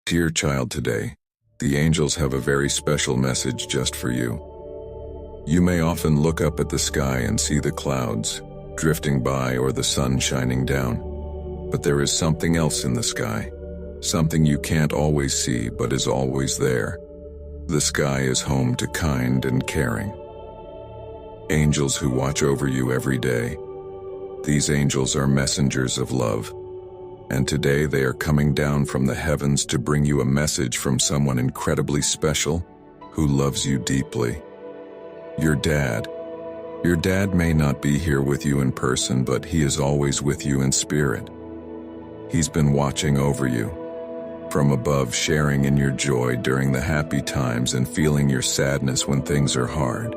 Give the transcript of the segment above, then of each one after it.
Dear child, today, the angels have a very special message just for you. You may often look up at the sky and see the clouds drifting by or the sun shining down. But there is something else in the sky, something you can't always see but is always there. The sky is home to kind and caring angels who watch over you every day. These angels are messengers of love. And today they are coming down from the heavens to bring you a message from someone incredibly special who loves you deeply. Your dad. Your dad may not be here with you in person, but he is always with you in spirit. He's been watching over you from above, sharing in your joy during the happy times and feeling your sadness when things are hard.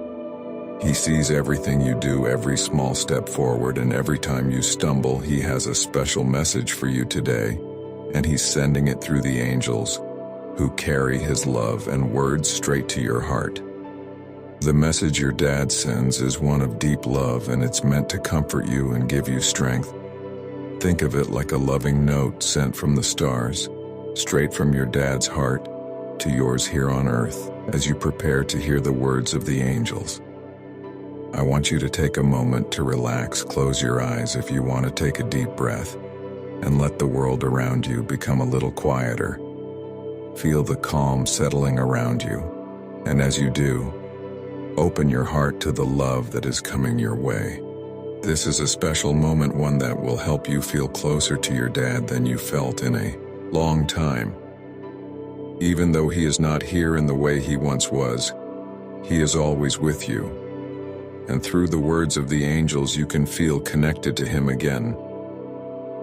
He sees everything you do, every small step forward, and every time you stumble, he has a special message for you today, and he's sending it through the angels, who carry his love and words straight to your heart. The message your dad sends is one of deep love, and it's meant to comfort you and give you strength. Think of it like a loving note sent from the stars, straight from your dad's heart to yours here on earth, as you prepare to hear the words of the angels. I want you to take a moment to relax, close your eyes if you want to take a deep breath, and let the world around you become a little quieter. Feel the calm settling around you, and as you do, open your heart to the love that is coming your way. This is a special moment, one that will help you feel closer to your dad than you felt in a long time. Even though he is not here in the way he once was, he is always with you. And through the words of the angels, you can feel connected to him again.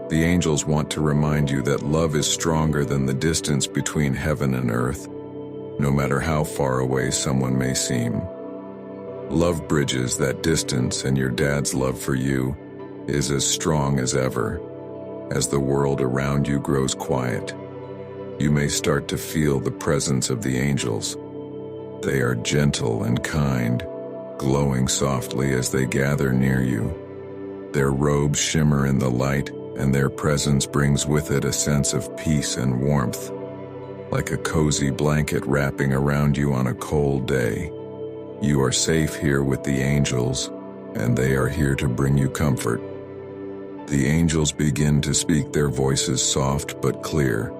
The angels want to remind you that love is stronger than the distance between heaven and earth, no matter how far away someone may seem. Love bridges that distance, and your dad's love for you is as strong as ever. As the world around you grows quiet, you may start to feel the presence of the angels. They are gentle and kind, glowing softly as they gather near you. Their robes shimmer in the light, and their presence brings with it a sense of peace and warmth, like a cozy blanket wrapping around you on a cold day. You are safe here with the angels, and they are here to bring you comfort. The angels begin to speak, their voices soft but clear.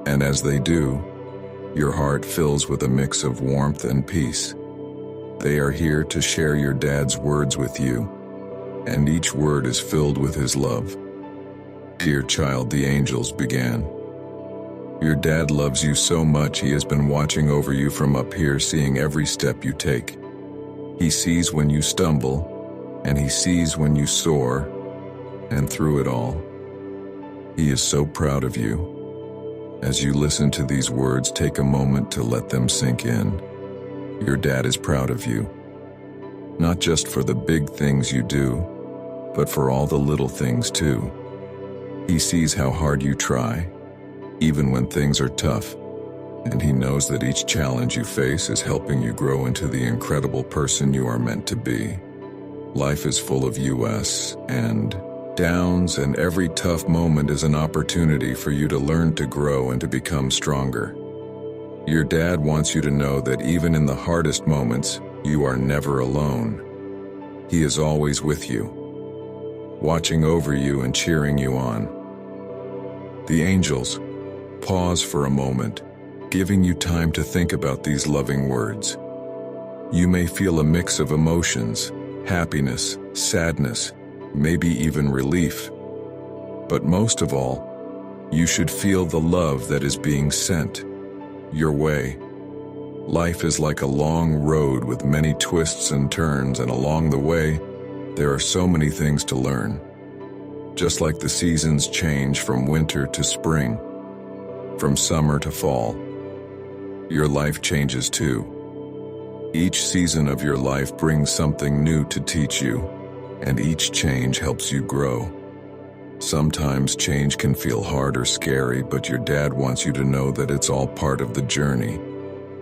And as they do, your heart fills with a mix of warmth and peace. They are here to share your dad's words with you, and each word is filled with his love. Dear child, the angels began. Your dad loves you so much, he has been watching over you from up here, seeing every step you take. He sees when you stumble, and he sees when you soar, and through it all, he is so proud of you. As you listen to these words, take a moment to let them sink in. Your dad is proud of you, not just for the big things you do, but for all the little things too. He sees how hard you try, even when things are tough, and he knows that each challenge you face is helping you grow into the incredible person you are meant to be. Life is full of ups and downs, and every tough moment is an opportunity for you to learn, to grow, and to become stronger. Your dad wants you to know that even in the hardest moments, you are never alone. He is always with you, watching over you and cheering you on. The angels pause for a moment, giving you time to think about these loving words. You may feel a mix of emotions, happiness, sadness, maybe even relief. But most of all, you should feel the love that is being sent your way. Life is like a long road with many twists and turns, and along the way, there are so many things to learn. Just like the seasons change from winter to spring, from summer to fall, your life changes too. Each season of your life brings something new to teach you, and each change helps you grow. Sometimes change can feel hard or scary, but your dad wants you to know that it's all part of the journey.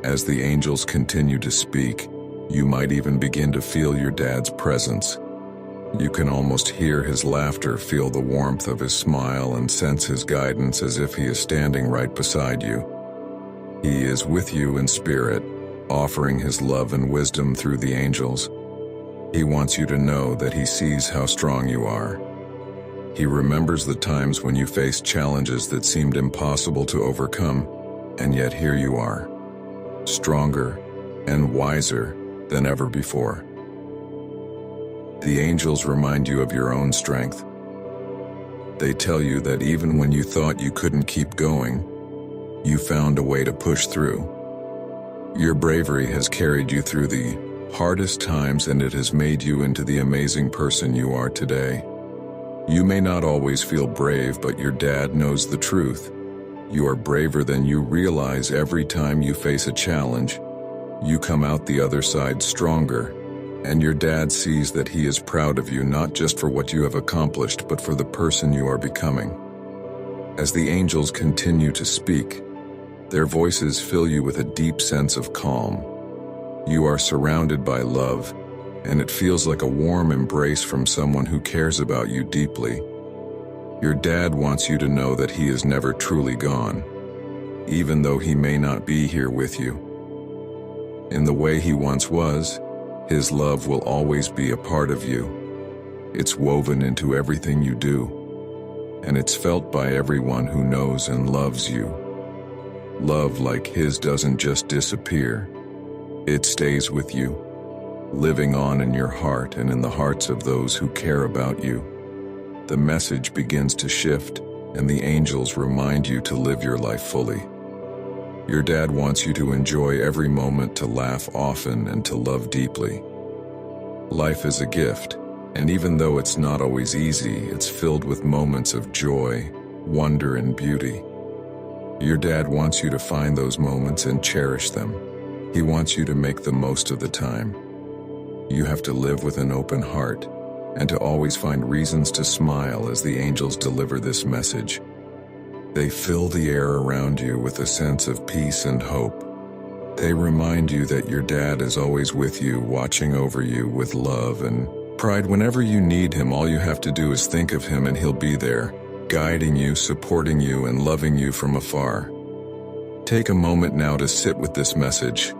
As the angels continue to speak, you might even begin to feel your dad's presence. You can almost hear his laughter, feel the warmth of his smile, and sense his guidance as if he is standing right beside you. He is with you in spirit, offering his love and wisdom through the angels. He wants you to know that he sees how strong you are. He remembers the times when you faced challenges that seemed impossible to overcome, and yet here you are, stronger and wiser than ever before. The angels remind you of your own strength. They tell you that even when you thought you couldn't keep going, you found a way to push through. Your bravery has carried you through the hardest times, and it has made you into the amazing person you are today. You may not always feel brave, but your dad knows the truth. You are braver than you realize. Every time you face a challenge, you come out the other side stronger. And your dad sees that he is proud of you, not just for what you have accomplished, but for the person you are becoming. As the angels continue to speak, their voices fill you with a deep sense of calm. You are surrounded by love, and it feels like a warm embrace from someone who cares about you deeply. Your dad wants you to know that he is never truly gone, even though he may not be here with you. In the way he once was, his love will always be a part of you. It's woven into everything you do, and it's felt by everyone who knows and loves you. Love like his doesn't just disappear. It stays with you, living on in your heart and in the hearts of those who care about you. The message begins to shift, and the angels remind you to live your life fully. Your dad wants you to enjoy every moment, to laugh often, and to love deeply. Life is a gift, and even though it's not always easy, it's filled with moments of joy, wonder, and beauty. Your dad wants you to find those moments and cherish them. He wants you to make the most of the time. You have to live with an open heart, and to always find reasons to smile as the angels deliver this message. They fill the air around you with a sense of peace and hope. They remind you that your dad is always with you, watching over you with love and pride. Whenever you need him, all you have to do is think of him and he'll be there, guiding you, supporting you, and loving you from afar. Take a moment now to sit with this message.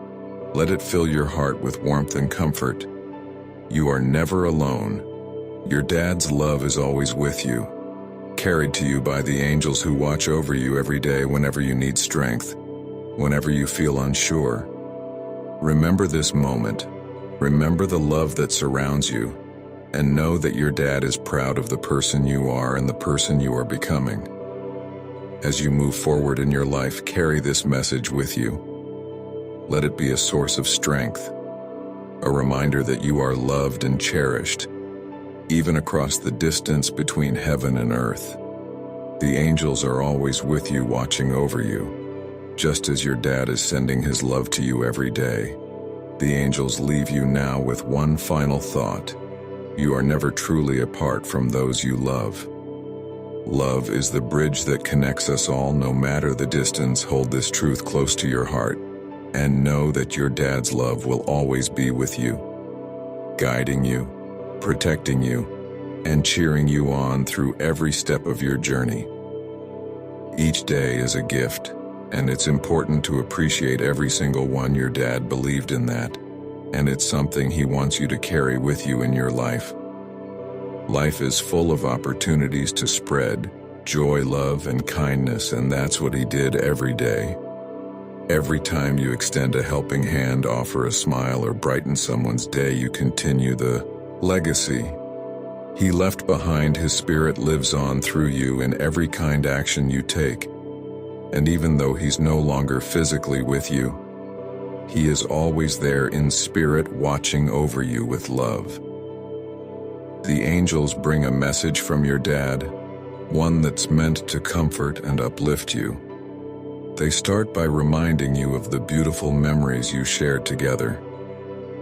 Let it fill your heart with warmth and comfort. You are never alone. Your dad's love is always with you, carried to you by the angels who watch over you every day whenever you need strength, whenever you feel unsure. Remember this moment. Remember the love that surrounds you, and know that your dad is proud of the person you are and the person you are becoming. As you move forward in your life, carry this message with you. Let it be a source of strength, a reminder that you are loved and cherished, even across the distance between heaven and earth. The angels are always with you, watching over you, just as your dad is sending his love to you every day. The angels leave you now with one final thought. You are never truly apart from those you love. Love is the bridge that connects us all, no matter the distance. Hold this truth close to your heart, and know that your dad's love will always be with you, guiding you, protecting you, and cheering you on through every step of your journey. Each day is a gift, and it's important to appreciate every single one. Your dad believed in that, and it's something he wants you to carry with you in your life. Life is full of opportunities to spread joy, love, and kindness, and that's what he did every day. Every time you extend a helping hand, offer a smile, or brighten someone's day, you continue the legacy he left behind. His spirit lives on through you in every kind action you take. And even though he's no longer physically with you, he is always there in spirit, watching over you with love. The angels bring a message from your dad, one that's meant to comfort and uplift you. They start by reminding you of the beautiful memories you shared together.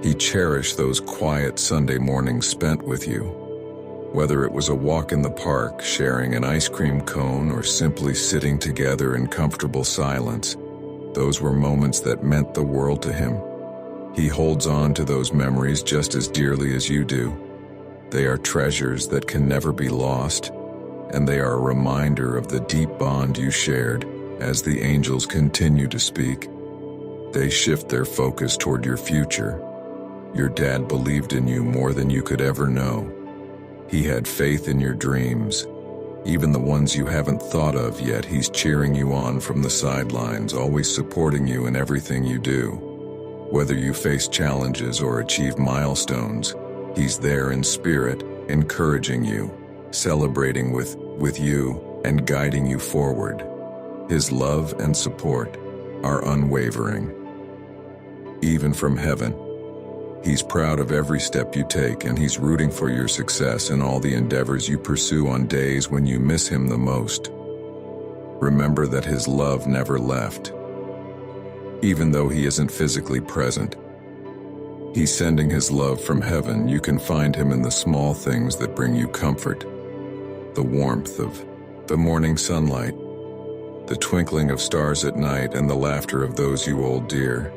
He cherished those quiet Sunday mornings spent with you. Whether it was a walk in the park, sharing an ice cream cone, or simply sitting together in comfortable silence, those were moments that meant the world to him. He holds on to those memories just as dearly as you do. They are treasures that can never be lost, and they are a reminder of the deep bond you shared. As the angels continue to speak, they shift their focus toward your future. Your dad believed in you more than you could ever know. He had faith in your dreams, even the ones you haven't thought of yet. He's cheering you on from the sidelines, always supporting you in everything you do. Whether you face challenges or achieve milestones, he's there in spirit, encouraging you, celebrating with you, and guiding you forward. His love and support are unwavering. Even from heaven, he's proud of every step you take, and he's rooting for your success in all the endeavors you pursue on days when you miss him the most. Remember that his love never left. Even though he isn't physically present, he's sending his love from heaven. You can find him in the small things that bring you comfort. The warmth of the morning sunlight, the twinkling of stars at night, and the laughter of those you hold dear.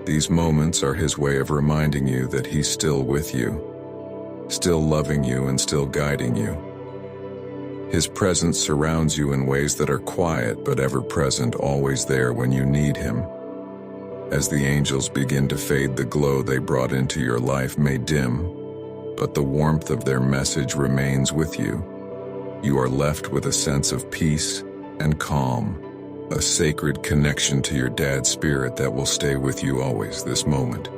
These moments are his way of reminding you that he's still with you, still loving you and still guiding you. His presence surrounds you in ways that are quiet but ever present, always there when you need him. As the angels begin to fade, the glow they brought into your life may dim, but the warmth of their message remains with you. You are left with a sense of peace and calm, a sacred connection to your dad's spirit that will stay with you always. This moment